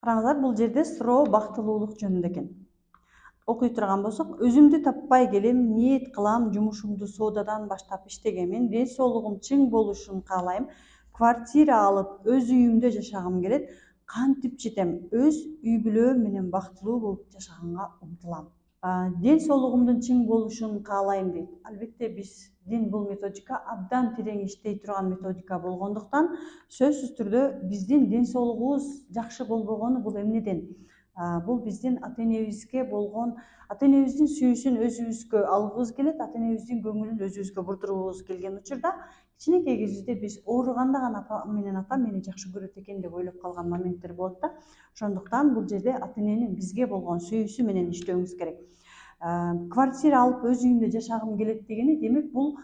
Караңыздар, бул жерде суроо бактылуулук жөнүндө экен. Окуй турган болсок, өзүмдү таппай келем, ниет кылам, жумушумду соодадан баштап иштегенмин, ден соолугум чың болушун каалайм, квартира алып, өз үйүмдө жашагым келет, кантип жетем, өз үй бүлөм менен бактылуу болуп жашаганга умтулам. Ден соолугумдун чың болушун каалайм дейт. Албетте биздин бул методика абдан терең иштей турган методика болгондуктан, сөзсүз түрдө биздин ден соолугубуз жакшы болбогону бул эмнеден? Бул биздин ата-энебизге болгон, ата-энебиздин сүйүүсүн өзүбүзгө алгыбыз келет, ата-энебиздин көңүлүн өзүбүзгө бурдургубуз келген учурда кичинекей кезибизде биз ооруганда гана апа менен атам мени жакшы көрөт экен деп ойлоп калган моменттер болот да. Ошондуктан бул жерде ата-эненин бизге болгон сүйүүсү менен иштөөбүз керек. Квартира алып өз үйүмдө жашагым келет дегени, демек бул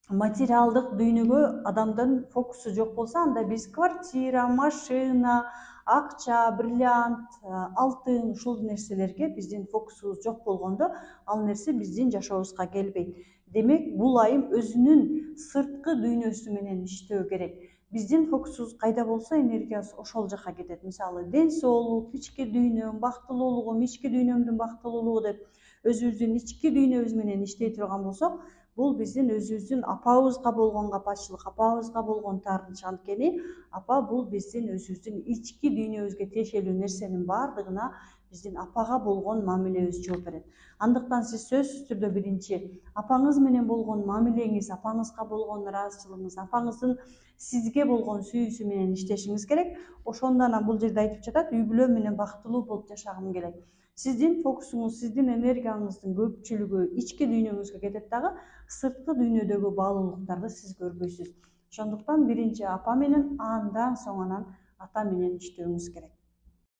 материалдык дүйнөгө адамдын фокусу жок болсо, анда биз квартира, машина, акча, бриллиант, алтын, ушул нерселерге биздин фокусубуз жок болгондо, ал нерсе биздин жашообузга келбейт. Демек, бул айым өзүнүн сырткы дүйнөсү менен иштөө керек. Биздин фокусубуз кайда болсо, энергиябыз ошол жака кетет. Мисалы, ден соолук, ички дүйнөм, бактылуулугум, ички дүйнөмдүн бактылуулугу деп өзүбүздүн ички дүйнөбүз менен иштей турган болсок, бул биздин өзүбүздүн апабызга болгон капачылык, апабызга болгон таарынч. Анткени апа бул биздин өзүбүздүн ички дүйнөбүзгө тиешелүү нерсенин баардыгына биздин апага болгон мамилебиз жооп берет. Андыктан сиз сөзсүз түрдө биринчи апаңыз менен болгон мамилеңиз, апаңызга болгон ыраазычылыгыңыз, апаңыздын сизге болгон сүйүүсү менен иштешиңиз керек. Ошондон анан бул жерде айтып жатат, үй бүлөм менен бактылуу болуп жашагым келет. Сиздин фокусуңуз, сиздин энергияңыздын көпчүлүгү ички дүйнөңүзгө кетет дагы, сырткы дүйнөдөгү баалуулуктарды сиз көрбөйсүз. Ошондуктан биринчи апа менен, андан соң ата менен иштөөңүз керек.